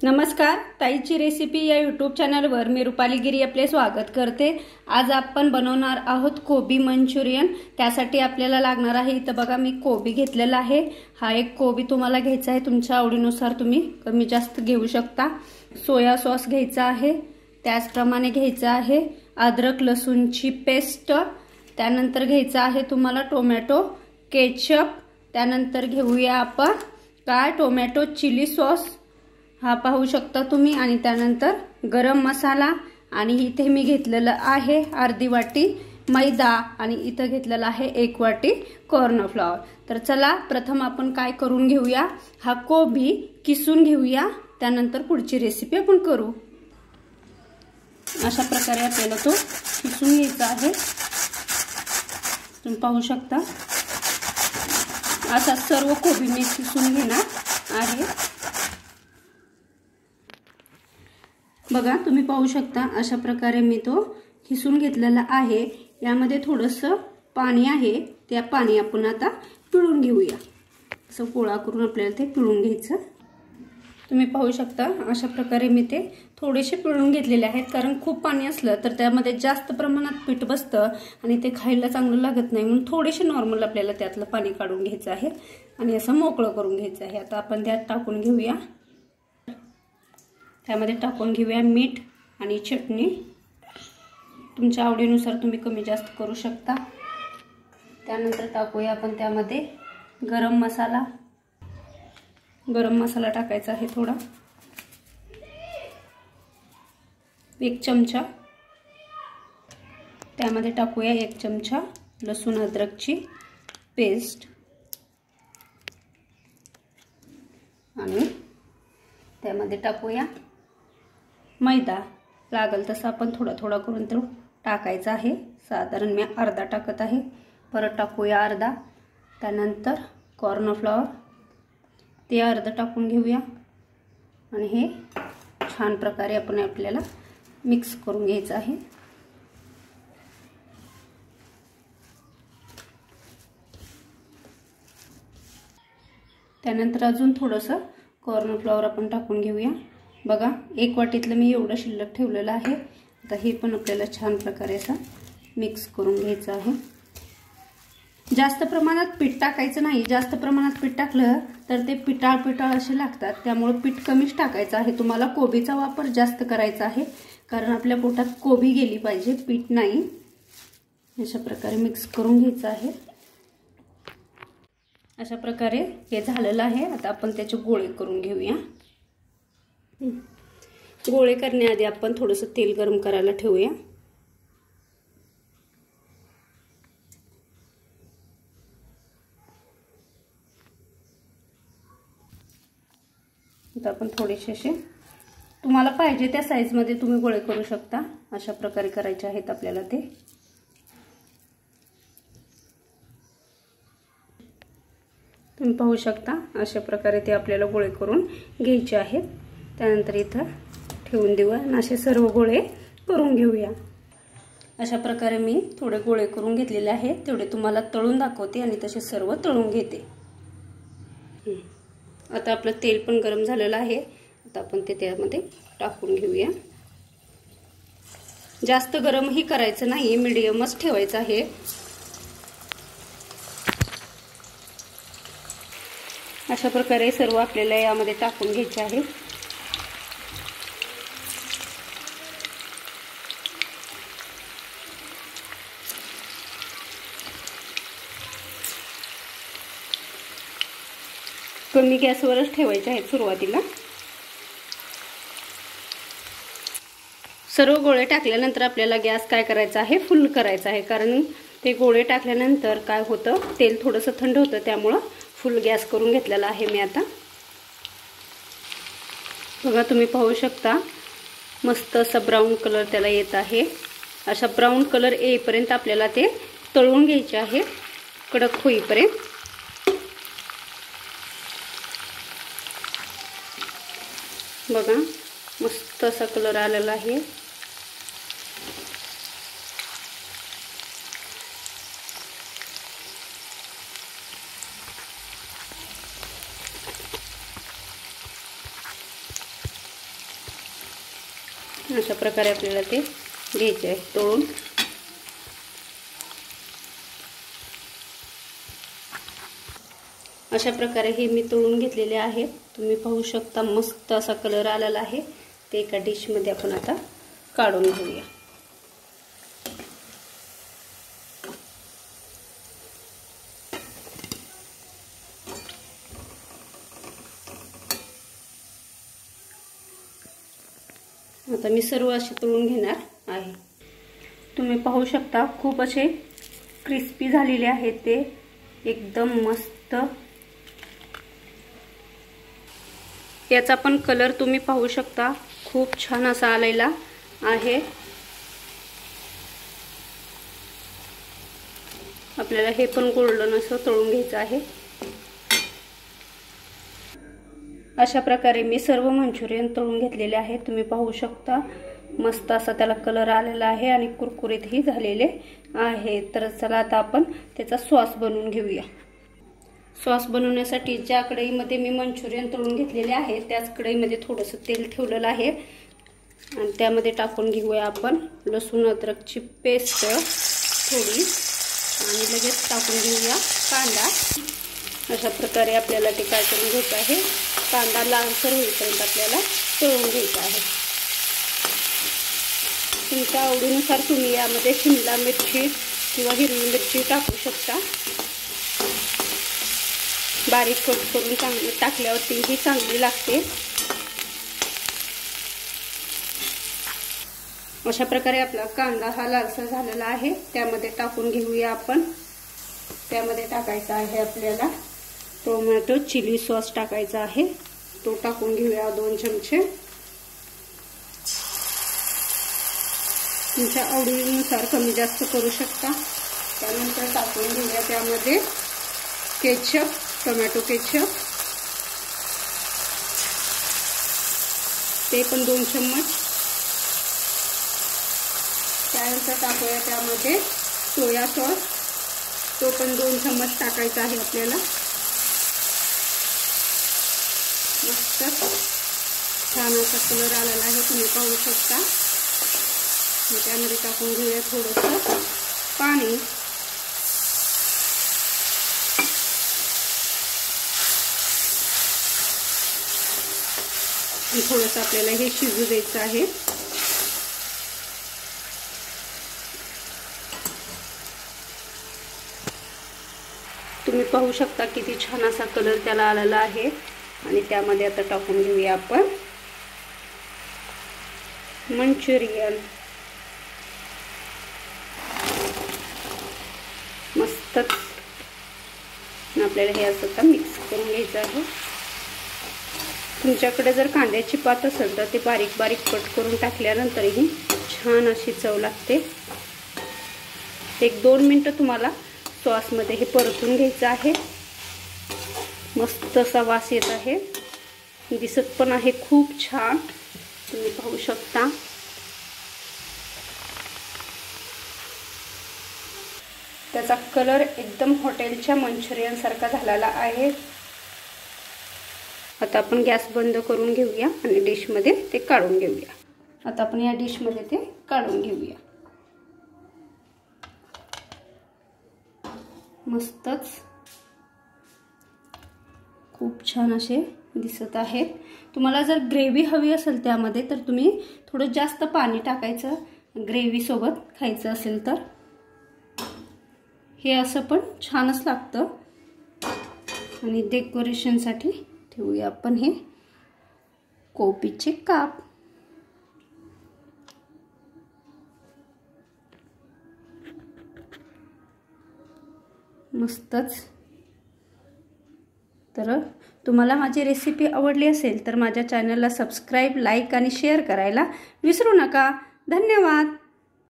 नमस्कार, ताईची रेसिपी या यूट्यूब चॅनलवर मी रुपाली गिरी आपले स्वागत करते। आज आपण बनवणार आहोत कोबी मंचुरियन। त्यासाठी आपल्याला लागणार आहे इथे बघा मी कोबी घेतलेला आहे। हा एक कोबी तुम्हाला घ्यायचा आहे, तुमच्या आवडीनुसार तुम्ही कमी जास्त घेऊ शकता। सोया सॉस घ्यायचा आहे, त्याचप्रमाणे घ्यायचा आहे अद्रक लसूणची पेस्ट, त्यानंतर घ्यायचा आहे तुम्हाला टोमॅटो केचप, त्यानंतर घेऊया आपण काय टोमॅटो चिली सॉस हा पाहू शकता तुम्ही, आणि त्यानंतर गरम मसाला, आणि इथे मी घेतलेला आहे अर्धी वाटी मैदा, आणि इथे घेतलेला आहे 1 वाटी कॉर्न फ्लॉवर। तर चला प्रथम आपण काय करून घेऊया, हा कोबी किसून घेऊया, त्यानंतर पुढची रेसिपी आपण करू। अशा प्रकारे आपल्याला तो किसून घ्यायचा आहे, तुम्ही पाहू शकता। असा सर्व कोबी मी किसून घेणार आहे। बघा तुम्ही पाहू शकता अशा प्रकारे मी तो खिसून घेतलेला आहे। यामध्ये थोडंसं पाणी आहे, त्या पाणी आपण आता पिळून घेऊया। असं गोळा करून आपल्याला ते पिळून घ्यायचं। तुम्ही पाहू शकता अशा प्रकारे मी ते थोडेसे पिळून घेतलेले आहेत, कारण खूप पाणी असलं तर त्यामध्ये जास्त प्रमाणात पीठ बसतं आणि ते खायला चांगलं लागत नाही, म्हणून थोडेसे नॉर्मल आपल्याला त्यातलं पाणी काढून घ्यायचं आहे आणि असं मोकळं करून घ्यायचं आहे। आता आपण त्यात टाकून घेऊया, त्यामध्ये टाकून घेऊया मीठ आणि चटणी, तुमच्या आवडीनुसार तुम्ही कमी जास्त करू शकता। त्यानंतर टाकूया आपण त्यामध्ये गरम मसाला टाकायचा आहे थोडा, 1 चमचा। त्यामध्ये टाकूया 1 चमचा लसूण अद्रकची पेस्ट, आणि त्यामध्ये टाकूया मैदा। लागल तसं आपण थोडा थोडा करून तो टाकायचा आहे, साधारण मी अर्धा टाकत आहे, परत टाकूया अर्धा। त्यानंतर कॉर्न फ्लॉवर ते अर्ध टाकून घेऊया, आणि हे छान प्रकारे आपल्याला मिक्स करून घ्यायचं आहे। त्यानंतर अजून थोडंसं कॉर्न फ्लॉवर आपण टाकून घेऊया। बघा 1 वाटीतलं मी एवढं शिल्लक ठेवलेलं आहे। आता हे पण आपल्याला छान प्रकारे असं मिक्स करून घ्यायचं आहे। जास्त प्रमाणात पीठ टाकायचं नाही, जास्त प्रमाणात पीठ टाकलं तर ते पिटाळ असे लागतात, त्यामुळे पीठ कमीच टाकायचं आहे। तुम्हाला कोबीचा वापर जास्त करायचा आहे, कारण आपल्या पोटात कोबी गेली पाहिजे, पीठ नाही। अशा प्रकारे मिक्स करून घ्यायचं आहे। अशा प्रकारे हे झालेलं आहे। आता आपण त्याचे गोळे करून घेऊया। गोळे करण्याआधी आपण थोडंसं तेल गरम करायला ठेवूया। आता आपण थोडेसे असे तुम्हाला पाहिजे त्या साइज मध्ये तुम्ही गोळे करू शकता। अशा प्रकारे करायचे आहेत आपल्याला ते। तुम्ही पाहू शकता अशा प्रकारे ते आपल्याला गोळे करून घ्यायचे आहेत। त्यानंतर इथं ठेवून देऊया आणि असे सर्व गोळे करून घेऊया। अशा प्रकारे मी थोडे गोळे करून घेतलेले आहेत, तेवढे तुम्हाला तळून दाखवते आणि तसे सर्व तळून घेते। आता आपलं तेल पण गरम झालेलं आहे, आता आपण ते त्यामध्ये टाकून घेऊया। जास्त गरमही करायचं नाही, मीडियमच ठेवायचं आहे। अशा प्रकारे सर्व आपल्याला यामध्ये टाकून घ्यायचे आहे। कमी गॅसवरच ठेवायचे आहेत सुरुवातीला। सर्व गोळे टाकल्यानंतर आपल्याला गॅस काय करायचा आहे, फुल करायचा आहे, कारण ते गोळे टाकल्यानंतर काय होतं, तेल थोडंसं थंड होतं, त्यामुळे फुल गॅस करून घेतलेला आहे मी आता। बघा तुम्ही पाहू शकता मस्त असा ब्राऊन कलर त्याला येत आहे। अशा ब्राऊन कलर येईपर्यंत आपल्याला ते तळून घ्यायचे आहे, कडक होईपर्यंत। बघा मस्त असा कलर आलेला आहे। अशा प्रकारे आपल्याला ते घ्यायचे आहे तळून। अशा प्रकारे हे मी तळून घेतलेले आहे। तुम्ही पाहू शकता मस्त असा कलर आलेला आहे। ते एका डिश मध्ये आपण आता काढून घेऊया। आता मी सर्व असे तळून घेणार आहे। तुम्ही पाहू शकता खूप असे क्रिस्पी झालेले आहेत ते, एकदम मस्त। याचा पण कलर तुम्ही पाहू शकता खूप छान असा आलेला आहे। आपल्याला हे पण गोल्डन असं तळून घ्यायचं आहे। अशा प्रकारे मी सर्व मंचुरियन तळून घेतलेले आहे। तुम्ही पाहू शकता मस्त असा त्याला कलर आलेला आहे आणि कुरकुरीतही झालेले आहे। तर चला आता आपण त्याचा सॉस बनवून घेऊया। सॉस बनवण्यासाठी ज्या कढईमध्ये मी मंचुरियन तळून घेतलेले आहे त्याच कढईमध्ये थोडंसं तेल ठेवलेलं आहे आणि त्यामध्ये टाकून घेऊया आपण लसूण अद्रकची पेस्ट थोडी आणि लगेच टाकून घेऊया कांदा। अशा प्रकारे आपल्याला ते काय करून घ्यायचं आहे, कांदा लालसर होईपर्यंत आपल्याला तळून घ्यायचा आहे। तुमच्या आवडीनुसार तुम्ही यामध्ये शिमला मिरची किंवा हिरवी मिरची टाकू शकता। बारीक कट करून टाकल्यावरती ही चांगली लागते। अशा प्रकारे आपला कांदा हा लालसर झालेला आहे। त्यामध्ये टाकून घेऊया आपण। त्यामध्ये टाकायचा आहे आपल्याला टोमॅटो चिली सॉस टाकायचा आहे। तो टाकून घेऊया 2 चमचे। तुमच्या आवडीनुसार कमी जास्त करू शकता। त्यानंतर टाकून घेऊया त्यामध्ये केचप, टोमॅटो केचप, ते पण 2 चम्मच। त्यानंतर टाकूया त्यामध्ये सोया सॉस, तो पण 2 चम्मच टाकायचा आहे आपल्याला। मस्त छान असा कलर आलेला आहे, तुम्ही पाहू शकता। त्यामध्ये टाकून घेऊया थोडंसं पाणी। थोडंसं आपल्याला हे शिजू द्यायचं आहे। तुम्ही पाहू शकता किती छान असा कलर त्याला आलेला आहे आणि त्यामध्ये आता टाकून घेऊया आपण मंचुरियन। मस्तच आपल्याला हे असं आता मिक्स करून घ्यायचं आहे। तुमच्याकडे जर कांद्याची पात असेल तर ते बारीक बारीक कट करून टाकल्यानंतरही छान अशी चव लागते। 1-2 मिनिटं तुम्हाला सॉसमध्ये हे परतून घ्यायचं आहे। मस्त असा वास येत आहे, दिसत पण आहे खूप छान, तुम्ही पाहू शकता। त्याचा कलर एकदम हॉटेलच्या मंचुरियन सारखा झालेला आहे। आता आपण गॅस बंद करून घेऊया आणि डिश मध्ये ते काढून घेऊया। आता आपण या डिश मध्ये ते काढून घेऊया। मस्तच खूप छान असे दिसत आहेत। तुम्हाला जर ग्रेव्ही हवी असेल त्यामध्ये तर तुम्ही थोडं जास्त पाणी टाकायचं, ग्रेव्ही सोबत खायचं असेल तर। हे असं पण छानच लागतं। आणि डेकोरेशनसाठी ठेवूया आपण हे कोबीचे काप। मस्तच। तर तुम्हाला माझी रेसिपी आवडली असेल तर माझ्या चॅनलला सबस्क्राइब, लाईक आणि शेअर करायला विसरू नका। धन्यवाद।